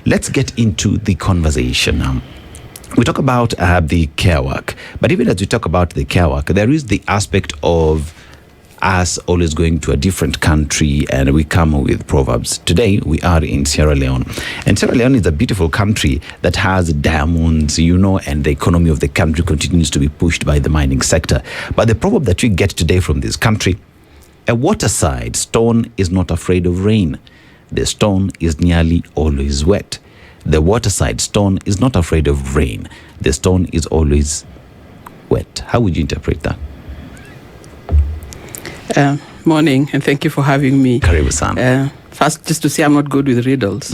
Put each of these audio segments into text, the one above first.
Let's get into the conversation now. We talk about the care work, but even as we talk about the care work, there is the aspect of us always going to a different country, and we come with proverbs. Today we are in Sierra Leone, and Sierra Leone is a beautiful country that has diamonds, and the economy of the country continues to be pushed by the mining sector. But the proverb that we get today from this country: a waterside stone is not afraid of rain. The stone is nearly always wet. The waterside stone is not afraid of rain. The stone is always wet. How would you interpret that? Morning, and thank you for having me. Karibu sana. First, just to say I'm not good with riddles.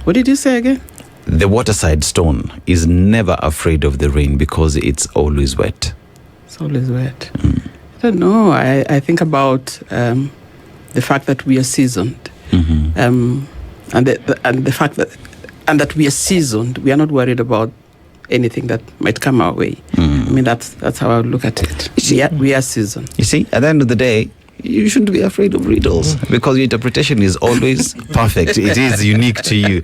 What did you say again? The waterside stone is never afraid of the rain because it's always wet. It's always wet. I don't know. I think about the fact that we are seasoned. And the fact that we are seasoned, we are not worried about anything that might come our way. I mean, that's how I would look at it. We are seasoned. You see, at the end of the day, you shouldn't be afraid of riddles because your interpretation is always perfect. It is unique to you,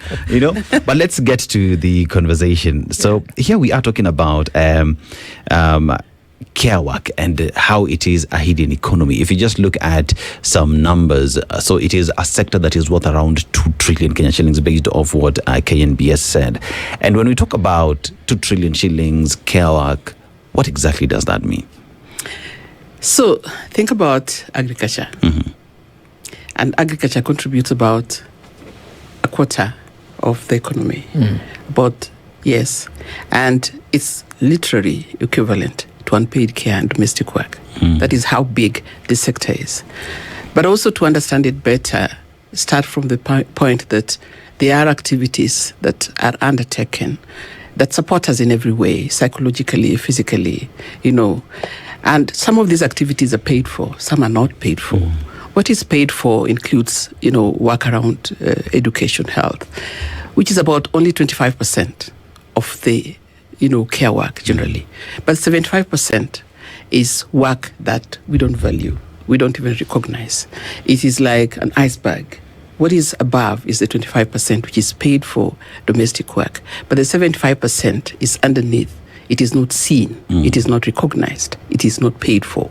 But let's get to the conversation. So here we are talking about care work and how it is a hidden economy. If you just look at some numbers, so it is a sector that is worth around 2 trillion Kenya shillings based off what KNBS said. And when we talk about 2 trillion shillings care work, what exactly does that mean? So think about agriculture. And agriculture contributes about a quarter of the economy. But yes, and it's literally equivalent to unpaid care and domestic work. That is how big this sector is. But also to understand it better, start from the point that there are activities that are undertaken that support us in every way, psychologically, physically, And some of these activities are paid for, some are not paid for. What is paid for includes, work around education, health, which is about only 25% of the care work generally. But 75% is work that we don't value. We don't even recognize. It is like an iceberg. What is above is the 25%, which is paid for domestic work. But the 75% is underneath. It is not seen. It is not recognized. It is not paid for.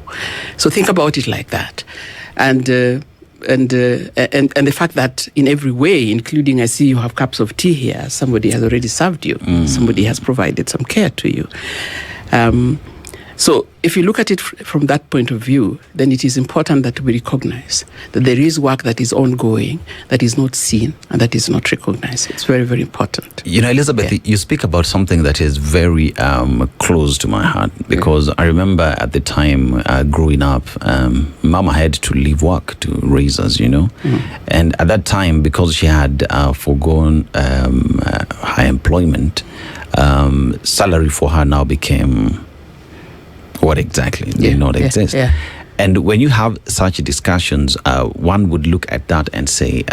So think about it like that. And the fact that in every way, including I see you have cups of tea here, somebody has already served you. Somebody has provided some care to you. So if you look at it from that point of view, then it is important that we recognize that there is work that is ongoing, that is not seen, and that is not recognized. It's very, very important. Elizabeth, you speak about something that is very close to my heart because I remember at the time growing up, Mama had to leave work to raise us, And at that time, because she had forgone her employment, salary for her now became what exactly did not exist. And when you have such discussions, one would look at that and say,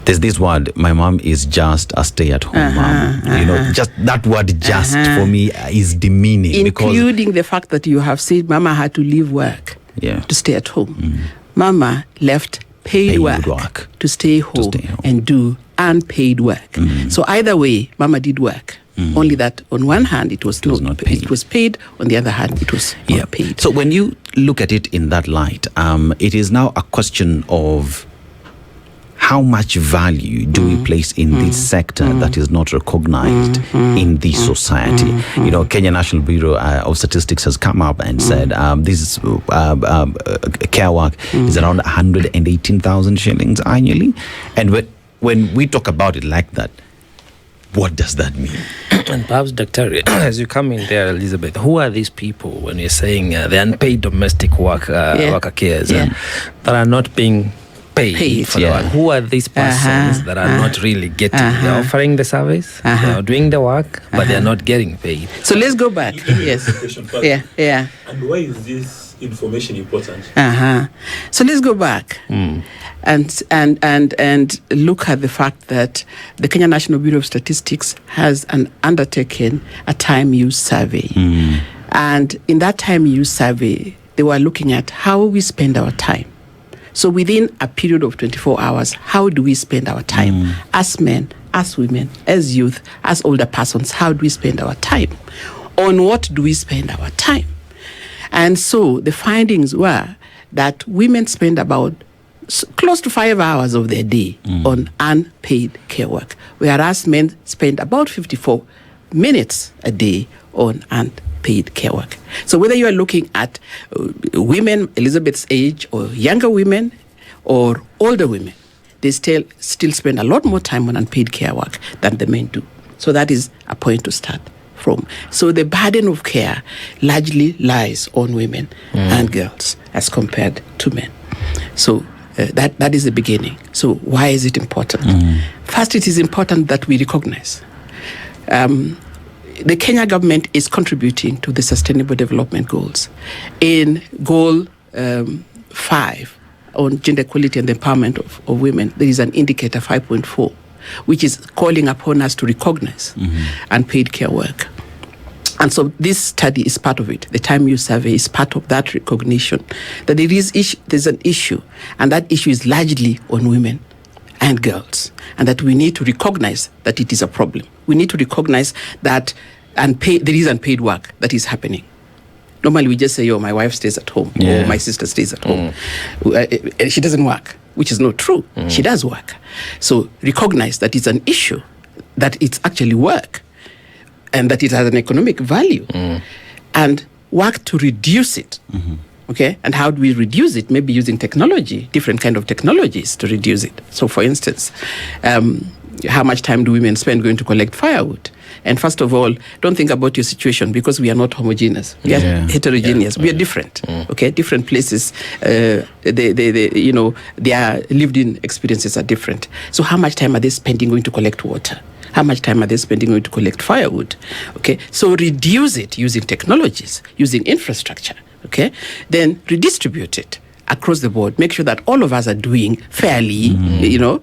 there's this word, my mom is just a stay-at-home mom. Just that word just for me is demeaning. Including the fact that you have said Mama had to leave work to stay at home. Mama left paid work to stay home and do unpaid work. So either way, Mama did work. Only that on one hand it was not paid. It was paid. On the other hand, it was not paid. So when you look at it in that light, it is now a question of how much value do we place in this sector that is not recognized in this society? Kenya National Bureau of Statistics has come up and said this care work is around 118,000 shillings annually. And when we talk about it like that, what does that mean? And perhaps, Dr. as you come in there, Elizabeth, who are these people when you're saying the unpaid domestic worker cares that are not being paid for the work? Who are these persons that are not really getting? They're offering the service, they're doing the work, but they're not getting paid. So let's go back. Yes. And why is this information important? So let's go back and look at the fact that the Kenya National Bureau of Statistics has undertaken a time use survey. And in that time use survey, they were looking at how we spend our time. So within a period of 24 hours, how do we spend our time? As men, as women, as youth, as older persons, how do we spend our time? On what do we spend our time? And so the findings were that women spend about close to 5 hours of their day on unpaid care work, whereas men spend about 54 minutes a day on unpaid care work. So whether you are looking at women Elizabeth's age or younger women or older women, they still spend a lot more time on unpaid care work than the men do. So that is a point to start from. So the burden of care largely lies on women and girls as compared to men. So that is the beginning. So why is it important? First, it is important that we recognize the Kenya government is contributing to the Sustainable Development Goals. In Goal 5 on gender equality and the empowerment of women, there is an indicator 5.4, which is calling upon us to recognize unpaid care work. And so this study is part of it. The Time Use Survey is part of that recognition that there's an issue, and that issue is largely on women and girls, and that we need to recognize that it is a problem. We need to recognize that there is unpaid work that is happening. Normally we just say, oh, my wife stays at home, or my sister stays at home. She doesn't work, which is not true. She does work. So recognize that it's an issue, that it's actually work, and that it has an economic value, and work to reduce it. Okay, and how do we reduce it? Maybe using technology, different kind of technologies to reduce it. So, for instance, how much time do women spend going to collect firewood? And first of all, don't think about your situation, because we are not homogeneous. We are heterogeneous. We are different. Okay, different places. Their lived-in experiences are different. So, how much time are they spending going to collect water? How much time are they spending going to collect firewood? Okay, so reduce it using technologies, using infrastructure. Okay, then redistribute it across the board. Make sure that all of us are doing fairly,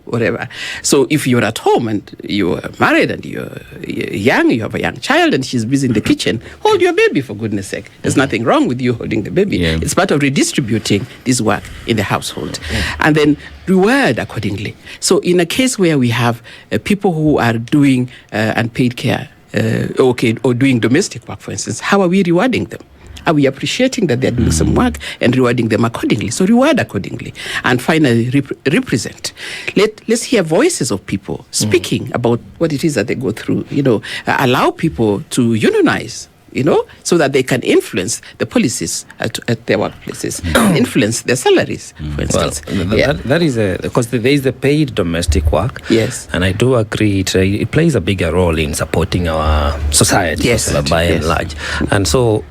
whatever. So if you're at home and you're married and you're young, you have a young child and she's busy in the kitchen, hold your baby, for goodness sake. There's nothing wrong with you holding the baby. It's part of redistributing this work in the household. And then reward accordingly. So in a case where we have people who are doing unpaid care, or doing domestic work, for instance, how are we rewarding them? Are we appreciating that they're doing some work and rewarding them accordingly? So reward accordingly. And finally, represent. Let's hear voices of people speaking about what it is that they go through. Allow people to unionize, so that they can influence the policies at their workplaces, influence their salaries, for instance. Well, that is because there is the paid domestic work. Yes. And I do agree it plays a bigger role in supporting our society by and large. And so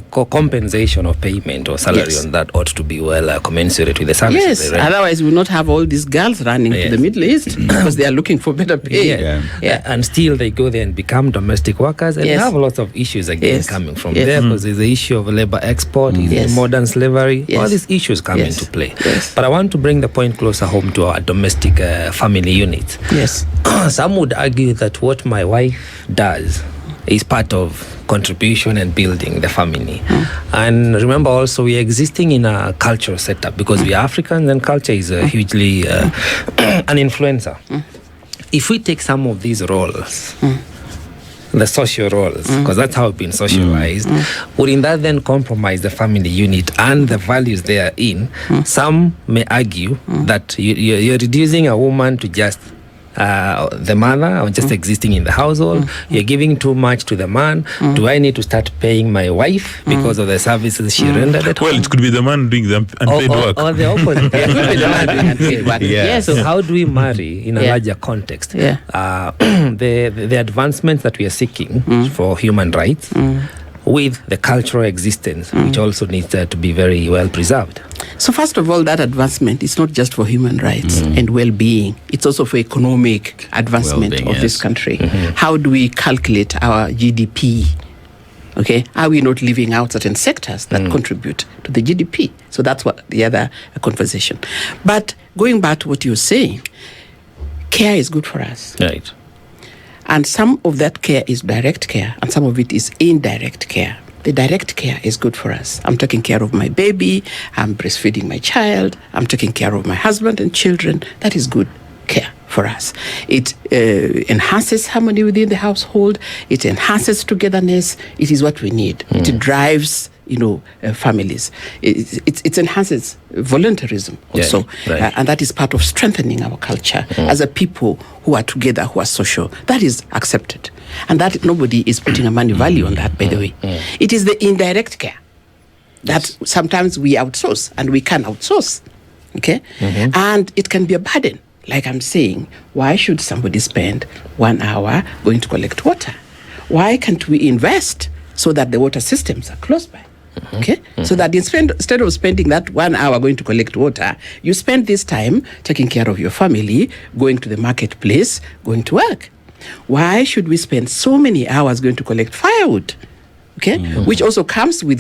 compensation of payment or salary on that ought to be well commensurate with the services. Yes, otherwise we will not have all these girls running to the Middle East because they are looking for better pay. And still they go there and become domestic workers, and they have lots of issues again coming from there, because there's the issue of labor export, modern slavery, all these issues come into play. But I want to bring the point closer home to our domestic family units. Some would argue that what my wife does is part of contribution and building the family. And remember also, we are existing in a cultural setup because we are Africans, and culture is hugely an influencer. If we take some of these roles, the social roles, because that's how we've been socialized, wouldn't that then compromise the family unit and the values they are in? Some may argue that you're reducing a woman to just the mother, or just existing in the household. You're giving too much to the man. Do I need to start paying my wife because of the services she rendered at home? Well, it could be the man doing the unpaid work. Or the opposite. It could be the man doing unpaid work. So how do we marry in a larger context the advancements that we are seeking for human rights with the cultural existence, which also needs to be very well preserved? So first of all, that advancement is not just for human rights and well-being. It's also for economic advancement of this country. How do we calculate our GDP? Okay, are we not leaving out certain sectors that contribute to the GDP? So that's what the other conversation. But going back to what you're saying, care is good for us. Right. And some of that care is direct care, and some of it is indirect care. the direct care is good for us. I'm taking care of my baby, I'm breastfeeding my child, I'm taking care of my husband and children. That is good care for us. It enhances harmony within the household. It enhances togetherness. It is what we need. It drives, families. It enhances voluntarism also. Yeah, right. And that is part of strengthening our culture as a people who are together, who are social. That is accepted. And that nobody is putting a money value on that, by the way. It is the indirect care that sometimes we outsource, and we can outsource. Okay? And it can be a burden. Like I'm saying, why should somebody spend 1 hour going to collect water? Why can't we invest so that the water systems are close by? Okay? So that instead of spending that 1 hour going to collect water, you spend this time taking care of your family, going to the marketplace, going to work. Why should we spend so many hours going to collect firewood? Okay? Which also comes with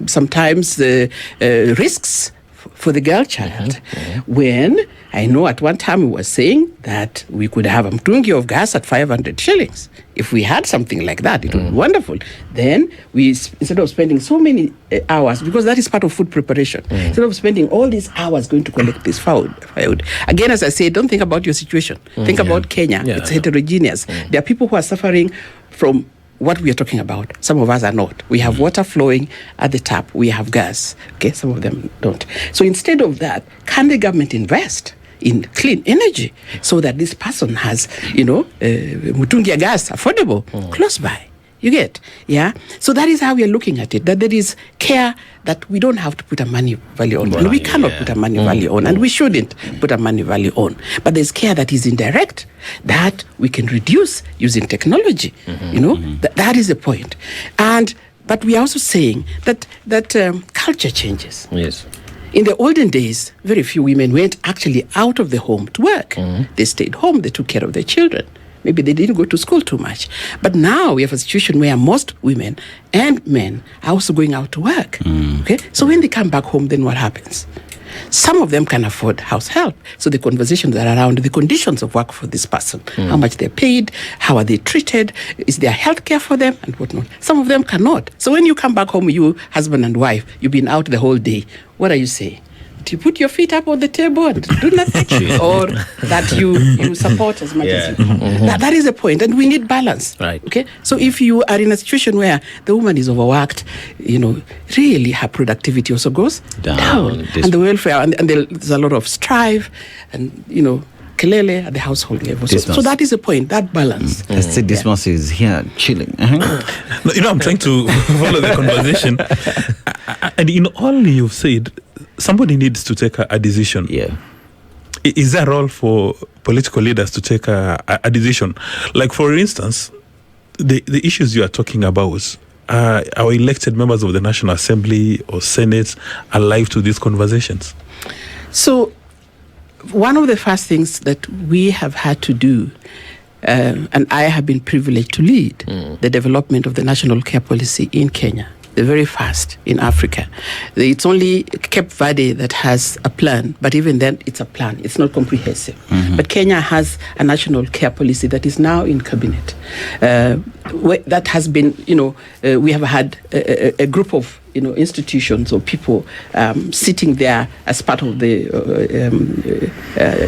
sometimes risks for the girl child. When I know at one time we were saying that we could have a mtungi of gas at 500 shillings. If we had something like that, it would be wonderful. Then we, instead of spending so many hours, because that is part of food preparation, instead of spending all these hours going to collect this firewood. Again, as I say, don't think about your situation. Think about Kenya. It's heterogeneous. There are people who are suffering from what we are talking about. Some of us are not. We have water flowing at the tap. We have gas. Okay, some of them don't. So instead of that, can the government invest in clean energy so that this person has, mutungia gas affordable close by? You get? Yeah? So that is how we are looking at it, that there is care that we don't have to put a money value on. And we cannot put a money value on, and we shouldn't put a money value on. But there's care that is indirect, that we can reduce using technology. That is the point. But we are also saying that culture changes. Yes. In the olden days, very few women went actually out of the home to work. They stayed home, they took care of their children. Maybe they didn't go to school too much. But now we have a situation where most women and men are also going out to work. Okay? So when they come back home, then what happens? Some of them can afford house help. So the conversations are around the conditions of work for this person. How much they're paid, how are they treated, is there health care for them, and whatnot. Some of them cannot. So when you come back home, you, husband and wife, you've been out the whole day. What are you saying? Do you put your feet up on the table and do nothing? Or that you support as much as you can? That is the point. And we need balance. Right. Okay? So if you are in a situation where the woman is overworked, really her productivity also goes down. And the welfare, and there's a lot of strife and, kelele at the household level. So that is the point, that balance. Dismas is here chilling. No, I'm trying to follow the conversation. And in all you've said, somebody needs to take a decision. Yeah. Is there a role for political leaders to take a decision? Like, for instance, the issues you are talking about, our elected members of the National Assembly or Senate alive to these conversations? So, one of the first things that we have had to do, and I have been privileged to lead, the development of the national care policy in Kenya, the very first in Africa. It's only Cape Verde that has a plan, but even then it's a plan. It's not comprehensive. But Kenya has a national care policy that is now in cabinet. That has been, we have had a group of institutions or people sitting there as part of the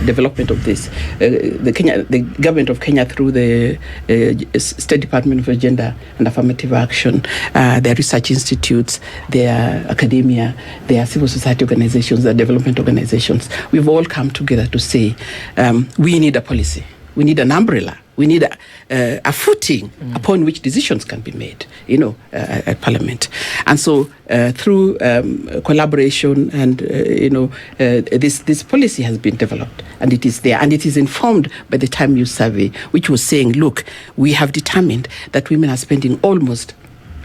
development of this. The government of Kenya, through the State Department of Gender and Affirmative Action, their research institutes, their academia, their civil society organizations, their development organizations, we've all come together to say we need a policy. We need an umbrella. We need a footing upon which decisions can be made, at Parliament. And so through collaboration and, this policy has been developed, and it is there. And it is informed by the time use survey, which was saying, look, we have determined that women are spending almost,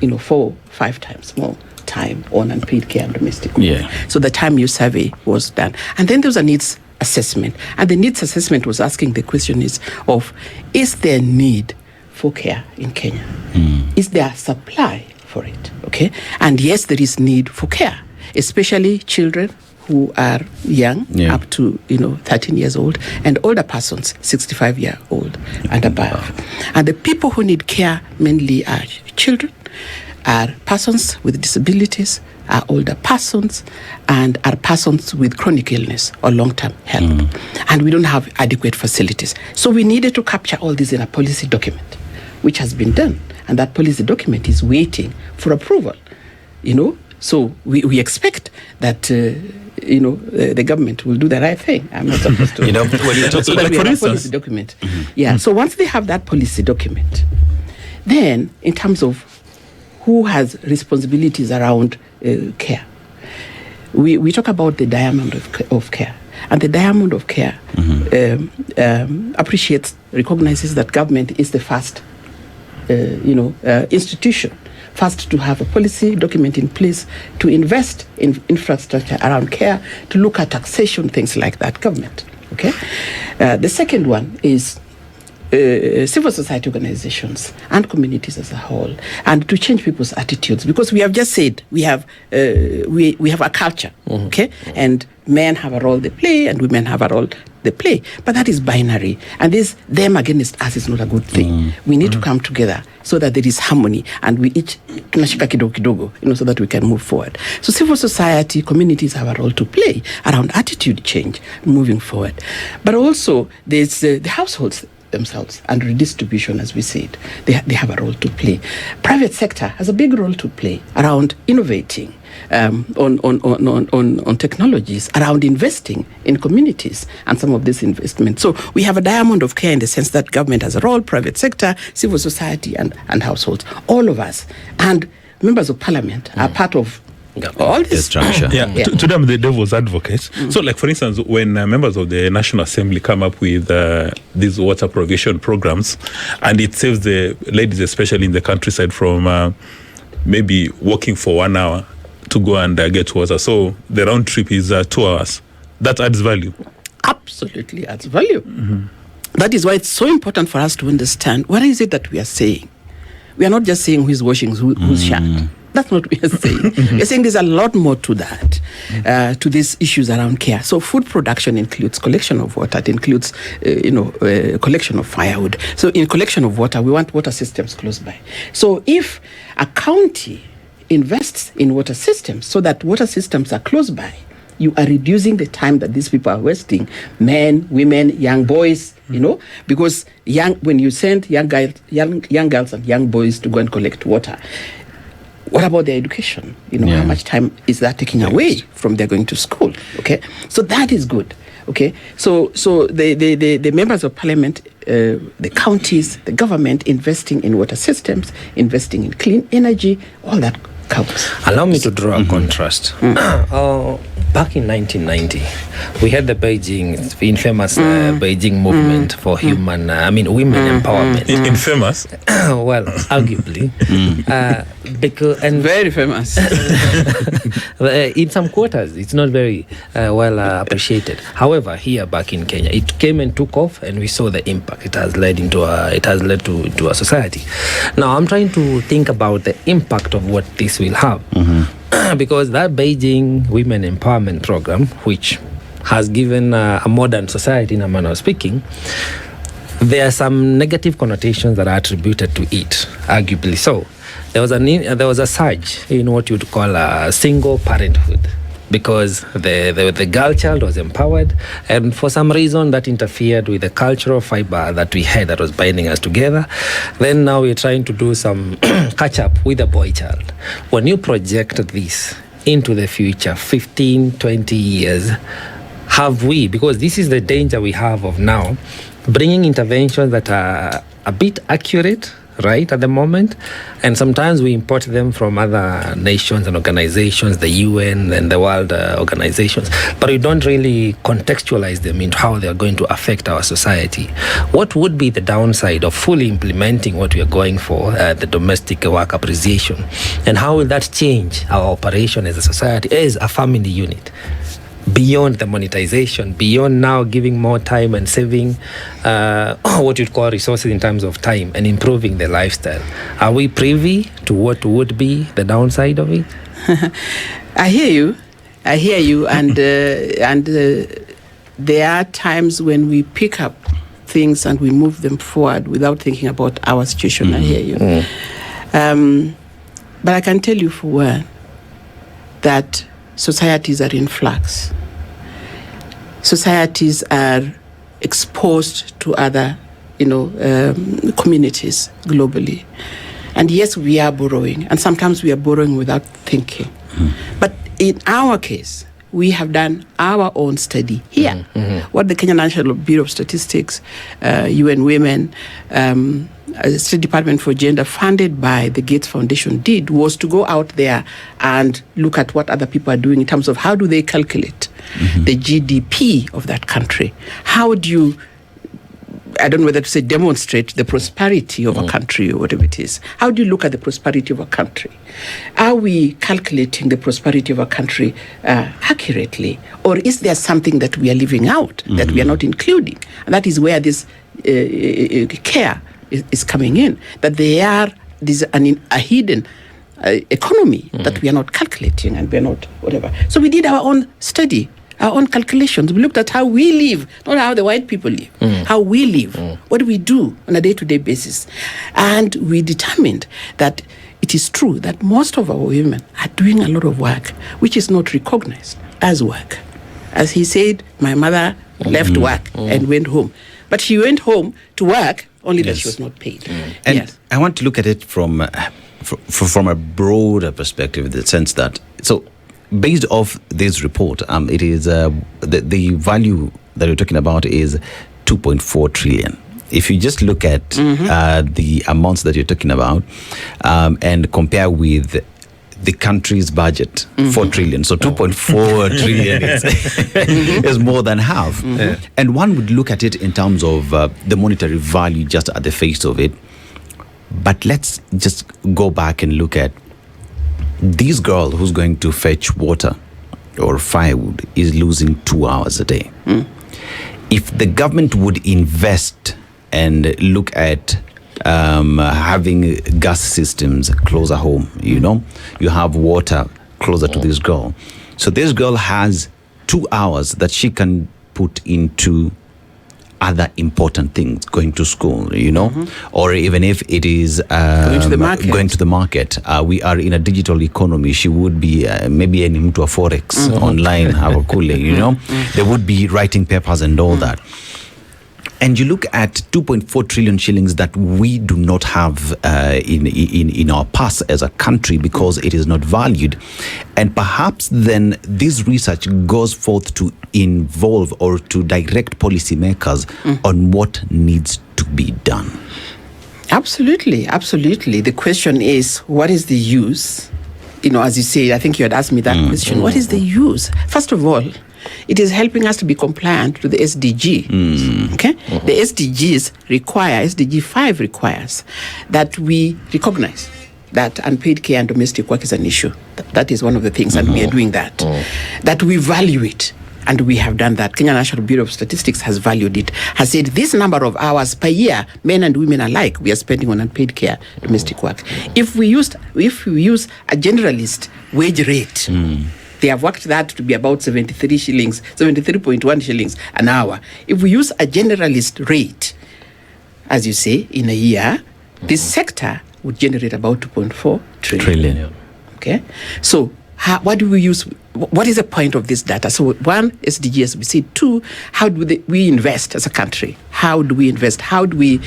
4-5 times more time on unpaid care and domestic work. Yeah. So the time use survey was done. And then there was a needs assessment. And the needs assessment was asking the question is there need for care in Kenya? Is there supply for it? Okay. And yes, there is need for care, especially children who are young, up to 13 years old, and older persons, 65-year-old and above. And the people who need care mainly are children, are persons with disabilities, are older persons, and are persons with chronic illness or long-term health. And we don't have adequate facilities. So we needed to capture all this in a policy document, which has been done. And that policy document is waiting for approval, So we expect that, the government will do the right thing. I'm not supposed to. when you talk so that we have a policy document. So once they have that policy document, then in terms of who has responsibilities around care, we talk about the diamond of care. And the diamond of care recognizes that government is the first institution, first to have a policy document in place to invest in infrastructure around care, to look at taxation, things like that, government. Okay. The second one is civil society organizations and communities as a whole, and to change people's attitudes, because we have just said we have a culture, okay, and men have a role they play and women have a role they play, but that is binary, and this them against us is not a good thing. We need to come together so that there is harmony, and we each tunashika kidogo kidogo, so that we can move forward. So civil society, communities have a role to play around attitude change moving forward, but also there's the households themselves and redistribution, as we said, they have a role to play. Private sector has a big role to play around innovating on technologies, around investing in communities and some of this investment. So we have a diamond of care in the sense that government has a role, private sector, civil society, and households. All of us and members of parliament are part of all this structure. To them, the devil's advocates. So, like for instance, when members of the National Assembly come up with these water provision programs, and it saves the ladies, especially in the countryside, from maybe walking for 1 hour to go and get water. So the round trip is 2 hours. That adds value. Absolutely adds value. That is why it's so important for us to understand what is it that we are saying. We are not just saying who's washing, who's shirt. That's not what we are saying. We are saying there's a lot more to that, to these issues around care. So food production includes collection of water. It includes, collection of firewood. So in collection of water, we want water systems close by. So if a county invests in water systems so that water systems are close by, you are reducing the time that these people are wasting, men, women, young boys, because when you send young girls and young boys to go and collect water, what about their education? How much time is that taking away from their going to school? Okay, so that is good. Okay, so the members of parliament, the counties, the government investing in water systems, investing in clean energy, all that counts. Allow me to draw a contrast. Back in 1990, we had the infamous Beijing movement for women empowerment. Infamous? Well, arguably. Very famous. In some quarters, it's not very well appreciated. However, here back in Kenya, it came and took off, and we saw the impact it has led to a society. Now, I'm trying to think about the impact of what this will have. Because that Beijing Women Empowerment Program, which has given a modern society, in a manner of speaking, there are some negative connotations that are attributed to it, arguably so. There was a surge in what you'd call single parenthood, because the girl child was empowered, and for some reason that interfered with the cultural fiber that we had that was binding us together. Then now we're trying to do some catch up with the boy child. When you project this into the future, 15, 20 years, have we, because this is the danger we have of now, bringing interventions that are a bit accurate, right, at the moment, and sometimes we import them from other nations and organizations, the UN and the world organizations, but we don't really contextualize them into how they are going to affect our society. What would be the downside of fully implementing what we are going for, the domestic work appreciation, and how will that change our operation as a society, as a family unit? Beyond the monetization, beyond now giving more time and saving what you'd call resources in terms of time and improving the lifestyle. Are we privy to what would be the downside of it? I hear you, and there are times when we pick up things and we move them forward without thinking about our situation. I hear you. But I can tell you for one that societies are in flux. Societies are exposed to other, communities globally. And yes, we are borrowing, and sometimes we are borrowing without thinking. But in our case, we have done our own study here. What the Kenya National Bureau of Statistics, UN Women, State Department for Gender, funded by the Gates Foundation, did was to go out there and look at what other people are doing in terms of how do they calculate the GDP of that country. How do you, I don't know whether to say demonstrate the prosperity of a country or whatever it is. How do you look at the prosperity of a country? Are we calculating the prosperity of a country accurately? Or is there something that we are leaving out, that we are not including? And that is where this care is coming in, that there's a hidden economy that we are not calculating and we are not whatever. So we did our own study, our own calculations. We looked at how we live, not how the white people live, how we live, what do we do on a day-to-day basis. And we determined that it is true that most of our women are doing a lot of work which is not recognized as work. As he said, my mother left work and went home. But she went home to work, only that she was not paid. And I want to look at it from a broader perspective, in the sense that, so based off this report, it is the value that we're talking about is 2.4 trillion. If you just look at the amounts that you're talking about and compare with the country's budget, 4 trillion. So 2.4 trillion is more than half. And one would look at it in terms of the monetary value just at the face of it. But let's just go back and look at this girl who's going to fetch water or firewood is losing 2 hours a day. If the government would invest and look at having gas systems closer home, you have water closer to this girl. So this girl has 2 hours that she can put into other important things, going to school, or even if it is going to the market. We are in a digital economy. She would be maybe into a forex online, have a kule, They would be writing papers and all that. And you look at 2.4 trillion shillings that we do not have in our purse as a country because it is not valued. And perhaps then this research goes forth to involve or to direct policymakers on what needs to be done. Absolutely, absolutely. The question is, what is the use? As you say, I think you had asked me that question. What is the use? First of all, it is helping us to be compliant to the SDG. Okay? The SDGs SDG 5 requires that we recognize that unpaid care and domestic work is an issue. That is one of the things, and we are doing that. That we value it, and we have done that. Kenya National Bureau of Statistics has valued it, has said this number of hours per year, men and women alike, we are spending on unpaid care, domestic work. If we use a generalist wage rate, they have worked that to be about 73.1 shillings an hour. If we use a generalist rate, as you say, in a year, this sector would generate about 2.4 trillion. Okay? So what do we use? What is the point of this data? So one, SDG, as we said. Two, how do we invest as a country? How do we invest? How do we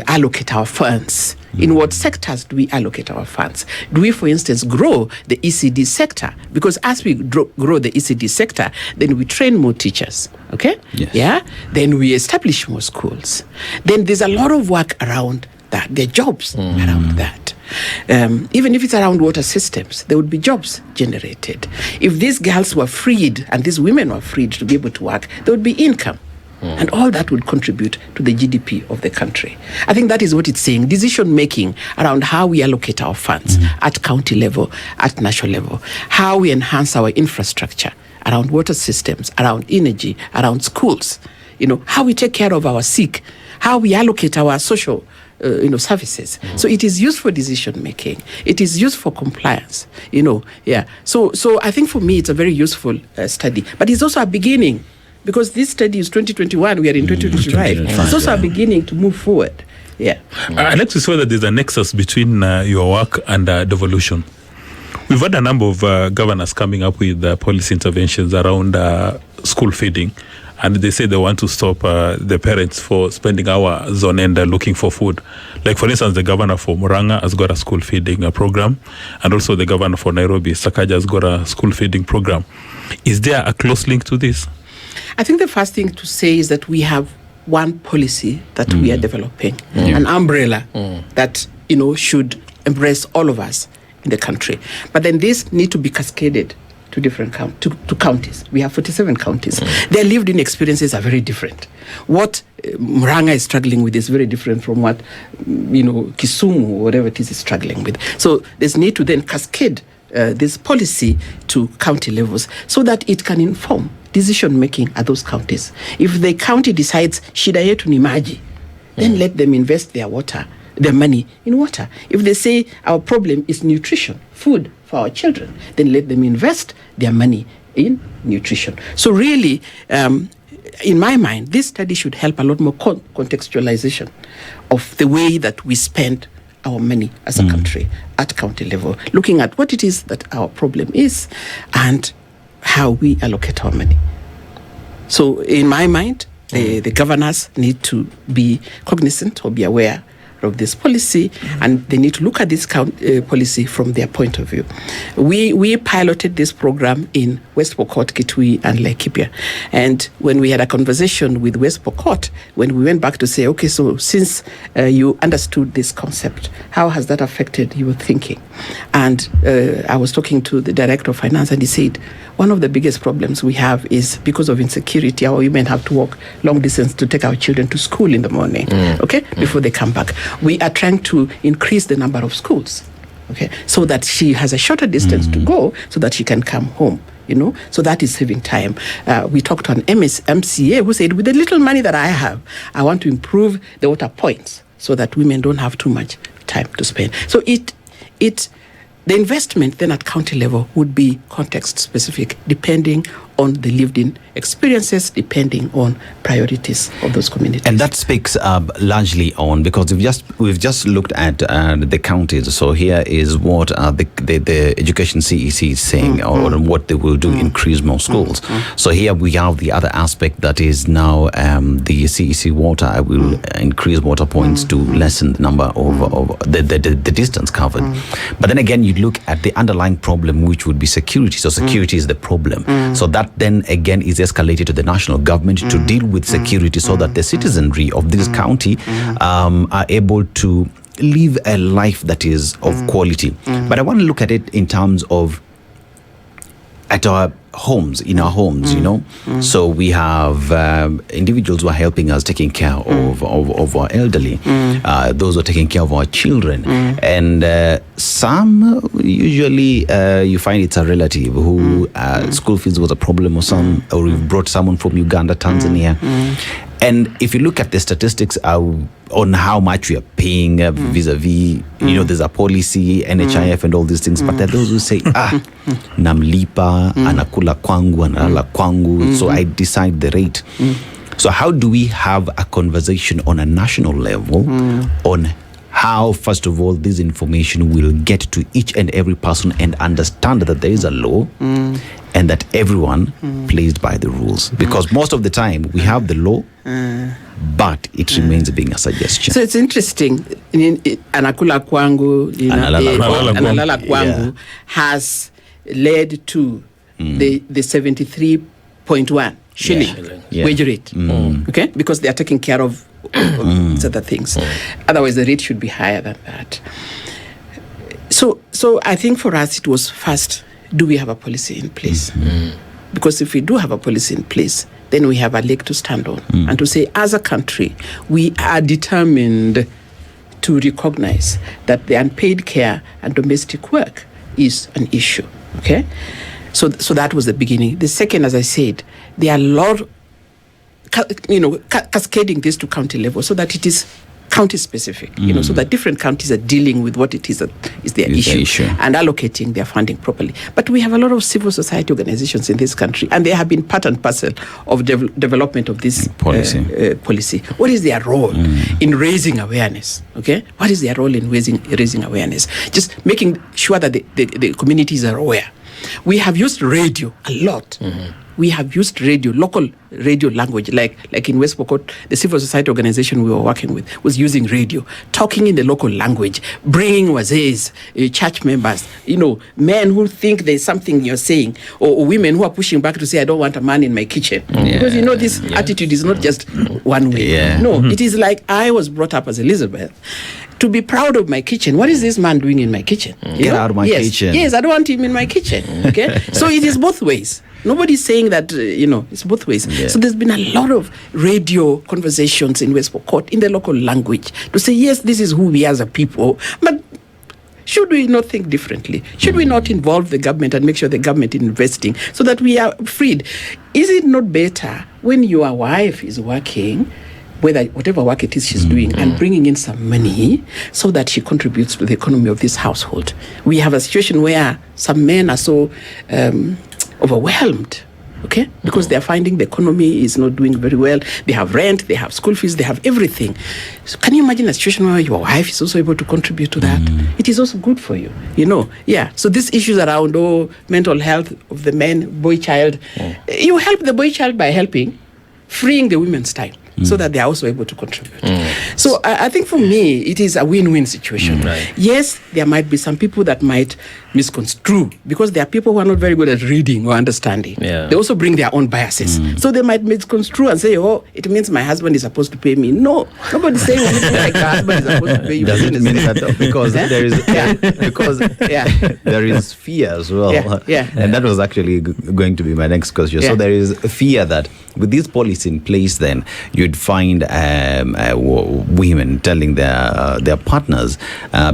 allocate our funds? In what sectors do we allocate our funds? Do we, for instance, grow the ECD sector? Because as we grow the ECD sector, then we train more teachers, okay? Yes. Yeah? Then we establish more schools. Then there's a lot of work around that. There are jobs around that. Even if it's around water systems, there would be jobs generated. If these girls were freed and these women were freed to be able to work, there would be income. And all that would contribute to the GDP of the country. I think that is what it's saying. Decision making around how we allocate our funds at county level, at national level, how we enhance our infrastructure around water systems, around energy, around schools, how we take care of our sick, how we allocate our social services. So it is used for decision making. It is used for compliance. So I think for me it's a very useful study. But it's also a beginning. Because this study is 2021, we are in 2025. It's also a beginning to move forward. Yeah. I'd like to say that there's a nexus between your work and devolution. We've had a number of governors coming up with policy interventions around school feeding, and they say they want to stop the parents for spending hours on end looking for food. Like, for instance, the governor for Murang'a has got a school feeding program, and also the governor for Nairobi, Sakaja, has got a school feeding program. Is there a close link to this? I think the first thing to say is that we have one policy that we are developing, an umbrella that, should embrace all of us in the country. But then this need to be cascaded to different counties. We have 47 counties. Their lived-in experiences are very different. What Murang'a is struggling with is very different from what Kisumu or whatever it is struggling with. So there's need to then cascade this policy to county levels so that it can inform decision making at those counties. If the county decides shida yetu ni maji, then let them invest their money in water. If they say our problem is nutrition, food for our children, then let them invest their money in nutrition. So really, in my mind, this study should help a lot more contextualization of the way that we spend our money as a country at county level, looking at what it is that our problem is and how we allocate our money. So in my mind, the governors need to be cognizant or be aware of this policy, and they need to look at this policy from their point of view. We piloted this program in West Pokot, Kitui, and Laikipia. And when we had a conversation with West Pokot, when we went back to say, okay, so since you understood this concept, how has that affected your thinking? And I was talking to the director of finance, and he said, one of the biggest problems we have is because of insecurity, our women have to walk long distance to take our children to school in the morning, before they come back. We are trying to increase the number of schools, so that she has a shorter distance to go so that she can come home, so that is saving time. We talked to an MCA who said, with the little money that I have, I want to improve the water points so that women don't have too much time to spend. So the investment then at county level would be context specific, depending on the lived-in experiences, depending on priorities of those communities. And that speaks largely on, because we've just looked at the counties. So here is what the education CEC is saying, or what they will do, increase more schools. So here we have the other aspect that is now the CEC water will increase water points to lessen the number of the distance covered. But then again, you look at the underlying problem, which would be security. So security is the problem. So that then again is escalated to the national government to deal with security, so that the citizenry of this county are able to live a life that is of quality. But I want to look at it in terms of at our homes, in our homes, So we have individuals who are helping us, taking care of our elderly, those who are taking care of our children. And some, usually you find it's a relative who school fees was a problem, or you've brought someone from Uganda, Tanzania. And if you look at the statistics on how much we are paying vis-a-vis, there's a policy, NHIF and all these things, but there are those who say, namlipa, anakula kwangu, analala kwangu, so I decide the rate. So how do we have a conversation on a national level on how, first of all, this information will get to each and every person and understand that there is a law and that everyone plays by the rules? Because most of the time we have the law, but it remains being a suggestion. So it's interesting. Anakula kwangu, analala kwangu has led to the 73.1 shilling wage rate. Okay, because they are taking care of other things. Otherwise, the rate should be higher than that. So I think for us it was first, do we have a policy in place? Because if we do have a policy in place, then we have a leg to stand on and to say, as a country, we are determined to recognize that the unpaid care and domestic work is an issue. Okay, so that was the beginning. The second, as I said, there are a lot, cascading this to county level so that it is county specific, so that different counties are dealing with what it is that is their issue and allocating their funding properly. But we have a lot of civil society organizations in this country, and they have been part and parcel of development of this policy. What is their role in raising awareness? Okay, what is their role in raising awareness? Just making sure that the communities are aware. We have used radio a lot. We have used radio, local radio language, like in West Pokot, the civil society organization we were working with was using radio, talking in the local language, bringing wazees, church members, men who think there's something you're saying, or women who are pushing back to say, I don't want a man in my kitchen. Because this attitude is not just one way. No, it is like I was brought up as Elizabeth to be proud of my kitchen. What is this man doing in my kitchen? Get out of my kitchen. Yes, I don't want him in my kitchen. Okay, so it is both ways. Nobody's saying that, it's both ways. Yeah. So there's been a lot of radio conversations in West Pokot in the local language to say, yes, this is who we are as a people, but should we not think differently? Should we not involve the government and make sure the government is investing so that we are freed? Is it not better when your wife is working, whatever work it is she's doing, and bringing in some money so that she contributes to the economy of this household? We have a situation where some men are so overwhelmed, okay, because they are finding the economy is not doing very well. They have rent, they have school fees, they have everything. So can you imagine a situation where your wife is also able to contribute to that? It is also good for you, Yeah. So these issues around mental health of the men, boy child, you help the boy child by freeing the women's time, so that they are also able to contribute. So I think for me, it is a win-win situation. Right. Yes, there might be some people that might misconstrue, because there are people who are not very good at reading or understanding. Yeah. They also bring their own biases. So they might misconstrue and say, it means my husband is supposed to pay me. No, nobody's saying like my husband is supposed to pay you. Doesn't mean that, because there is fear as well. And that was actually going to be my next question. So there is a fear that with this policy in place, then you'd find women telling their partners,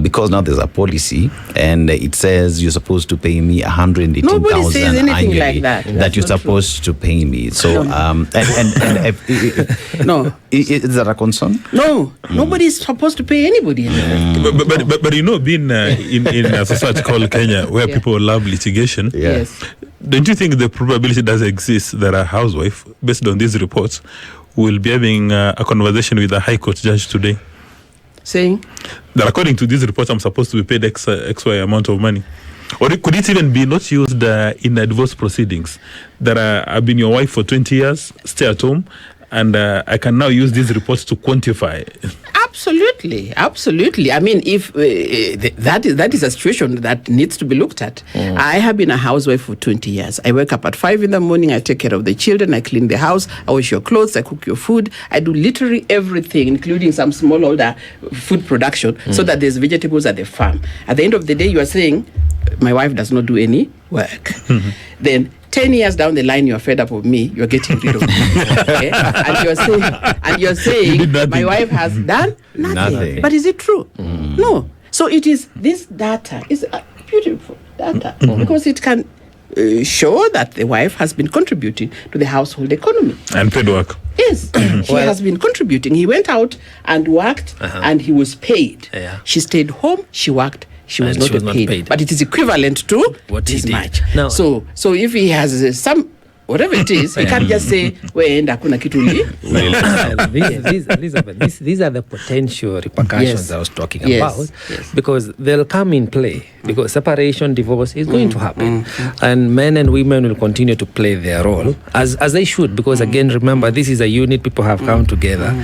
because now there's a policy and it says you're supposed to pay me 118,000 annually, like that you're supposed to pay me. So no. Is that a concern? No, nobody's supposed to pay anybody. But being in a society called Kenya, where people love litigation, don't you think the probability does exist that a housewife, based on these reports, will be having a conversation with a high court judge today, saying that according to these reports I'm supposed to be paid XY amount of money? Or could it even be not used in the divorce proceedings, that I've been your wife for 20 years, stay at home, and I can now use these reports to quantify? Absolutely. I mean, if that is a situation that needs to be looked at. I have been a housewife for 20 years. I wake up at 5 in the morning. I take care of the children. I clean the house. I wash your clothes. I cook your food. I do literally everything, including some smallholder food production, so that there's vegetables at the farm. At the end of the day, you are saying my wife does not do any work. Then 10 years down the line, you're fed up of me, you're getting rid of me. Okay? And you're saying my wife has done nothing. But is it true? No. So it is, this data is beautiful data, because it can show that the wife has been contributing to the household economy. And paid work. Yes, she has been contributing. He went out and worked, and he was paid. She stayed home, she worked. She was not paid. But it is equivalent to what this much. Now, so if he has some, whatever it is, he can't just say, hakuna kitu Elizabeth, these are the potential repercussions I was talking about, because they'll come in play, because separation, divorce is going to happen, and men and women will continue to play their role as they should, because again, remember, this is a unit. People have come together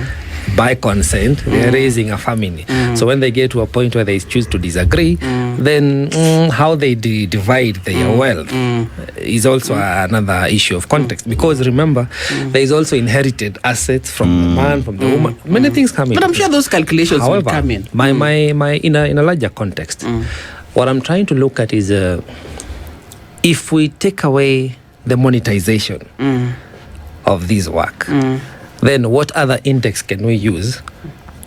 by consent. They're raising a family. So when they get to a point where they choose to disagree, then how they divide their wealth is also another issue of context, because remember, there is also inherited assets from the man, from the woman. Many things come in. But I'm sure those calculations will come in. My in a larger context, what I'm trying to look at is if we take away the monetization of this work, then what other index can we use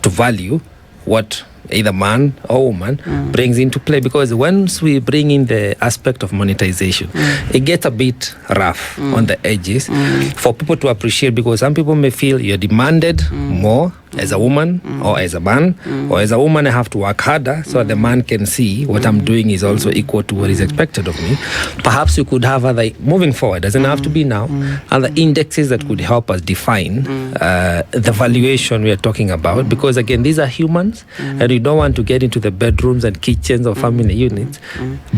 to value what either man or woman brings into play? Because once we bring in the aspect of monetization, it gets a bit rough on the edges for people to appreciate, because some people may feel you're demanded more as a woman or as a man, or as a woman I have to work harder so the man can see what I'm doing is also equal to what is expected of me. Perhaps you could have other, moving forward, doesn't have to be now, other indexes that could help us define the valuation we are talking about, because again, these are humans and we don't want to get into the bedrooms and kitchens of family units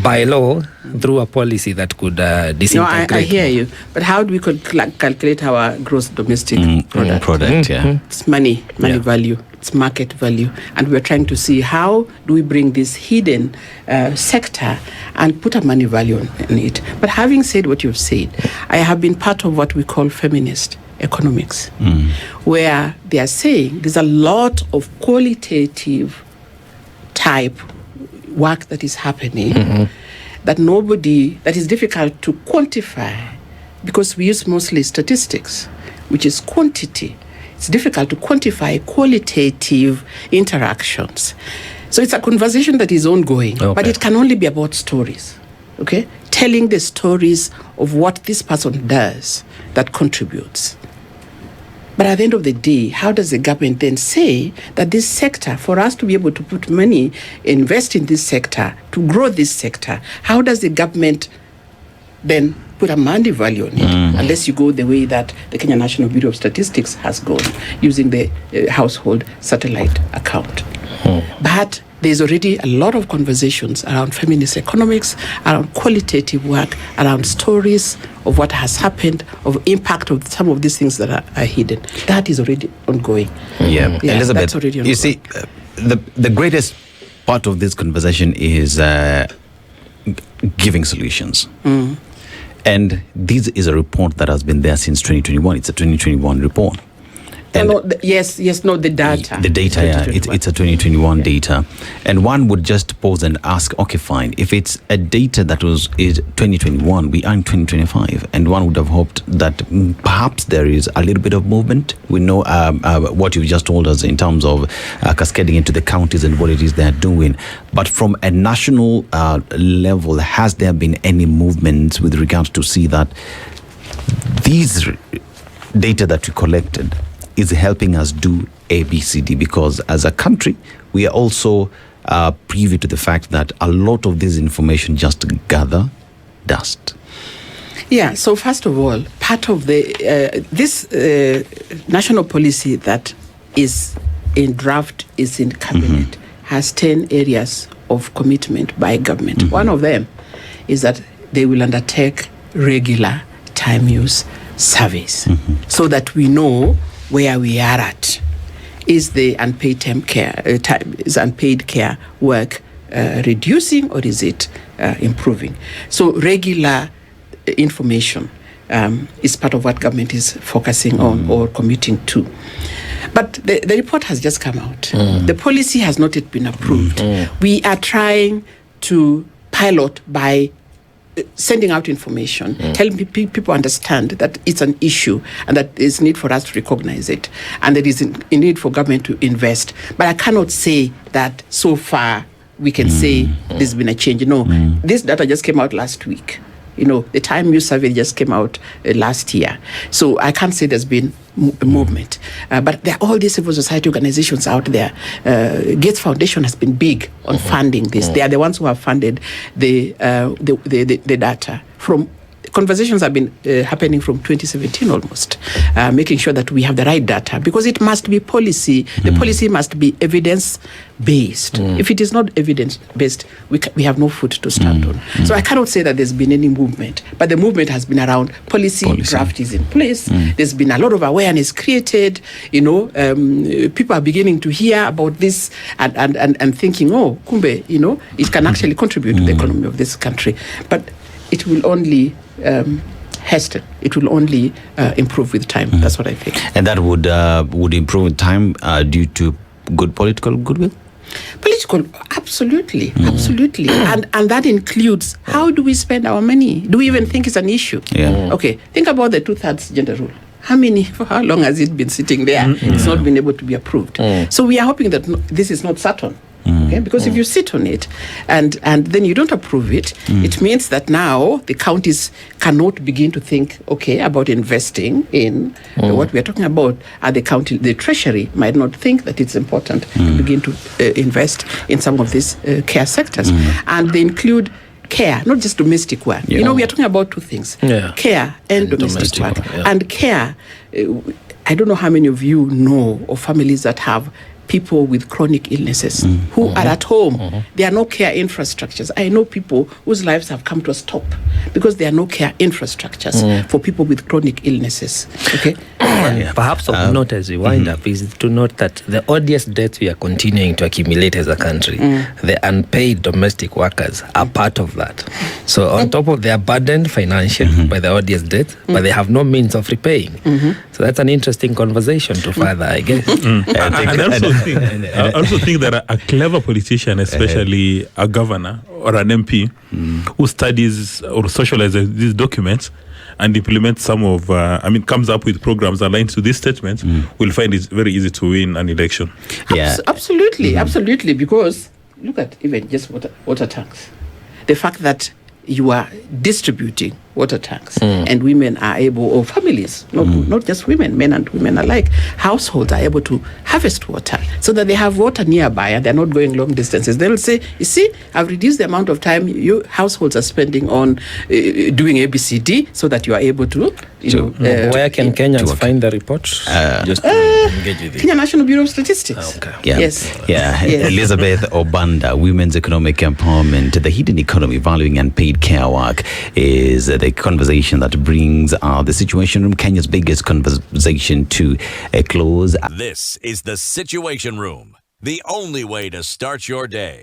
by law through a policy that could disintegrate. No, I hear you, but how do we calculate our gross domestic product? It's money value, it's market value, and we're trying to see how do we bring this hidden sector and put a money value on it. But having said what you've said, I have been part of what we call feminist economics, where they are saying there's a lot of qualitative type work that is happening that is difficult to quantify, because we use mostly statistics, which is quantity. It's difficult to quantify qualitative interactions. So it's a conversation that is ongoing, but it can only be about stories, okay? Telling the stories of what this person does that contributes. But at the end of the day, how does the government then say that this sector, for us to be able to put money, invest in this sector, to grow this sector, how does the government then put a money value on it, unless you go the way that the Kenya National Bureau of Statistics has gone, using the household satellite account. But there's already a lot of conversations around feminist economics, around qualitative work, around stories of what has happened, of impact of some of these things that are hidden. That is already ongoing. Elizabeth, that's already ongoing. You see, the greatest part of this conversation is giving solutions. And this is a report that has been there since 2021. It's a 2021 report. And the data. The data, it's a 2021 data. And one would just pause and ask, okay, fine. If it's a data that is 2021, we are in 2025. And one would have hoped that perhaps there is a little bit of movement. We know what you just told us in terms of cascading into the counties and what it is they're doing. But from a national level, has there been any movement with regards to see that these data that we collected is helping us do A, B, C, D? Because as a country, we are also privy to the fact that a lot of this information just gather dust. Yeah, so first of all, part of this national policy that is in draft, is in cabinet, has 10 areas of commitment by government. One of them is that they will undertake regular time use surveys so that we know where we are at. Is the unpaid unpaid care work reducing, or is it improving? So regular information is part of what government is focusing on or committing to. But the report has just come out. The policy has not yet been approved. We are trying to pilot by sending out information, helping people understand that it's an issue and that there's need for us to recognize it, and there is a need for government to invest. But I cannot say that so far we can say there's been a change. No, this data just came out last week. The time use survey just came out last year. So I can't say there's been a movement. But there are all these civil society organizations out there. Gates Foundation has been big on funding this. They are the ones who have funded the data. From conversations have been happening from 2017 almost, making sure that we have the right data, because it must be policy. The policy must be evidence-based. If it is not evidence-based, we have no foot to stand on. So I cannot say that there's been any movement, but the movement has been around policy. Draft is in place. There's been a lot of awareness created. People are beginning to hear about this and thinking, oh, kumbe, it can actually contribute to the economy of this country. But it will only hasten. It will only improve with time. That's what I think. And that would improve with time due to good political goodwill? Absolutely. And that includes, how do we spend our money? Do we even think it's an issue? Okay, think about the 2/3 gender rule. For how long has it been sitting there? It's not been able to be approved. So we are hoping that this is not Saturn. Okay? Because if you sit on it and then you don't approve it, it means that now the counties cannot begin to think, okay, about investing in what we are talking about. At the county, the treasury might not think that it's important to begin to invest in some of these care sectors. And they include care, not just domestic work. Yeah. You know, we are talking about two things, care and domestic work. And care, I don't know how many of you know of families that have people with chronic illnesses who are at home. There are no care infrastructures. I know people whose lives have come to a stop because there are no care infrastructures for people with chronic illnesses. Okay. Perhaps of note as we wind up is to note that the odious debts we are continuing to accumulate as a country, the unpaid domestic workers are part of that. So on top of they are burdened financially by the odious debt, but they have no means of repaying. So that's an interesting conversation to further, I guess. I also think that a clever politician, especially a governor or an MP, who studies or socializes these documents and implements some of, comes up with programs aligned to these statements, will find it very easy to win an election. Yeah. Absolutely, because look at even just water tanks. The fact that you are distributing water tanks and women are able, or families, not just women, men and women alike, households are able to harvest water so that they have water nearby and they're not going long distances. They'll say, you see, I've reduced the amount of time you households are spending on doing ABCD so that you are able to, where can Kenyans find the report? Just to engage with it. Kenya National Bureau of Statistics. Yeah. Yes. Yeah. Elizabeth Obanda, Women's Economic Empowerment, the Hidden Economy, Valuing Unpaid Care Work, is the conversation that brings the Situation Room, Kenya's biggest conversation, to a close. This is the Situation Room, the only way to start your day.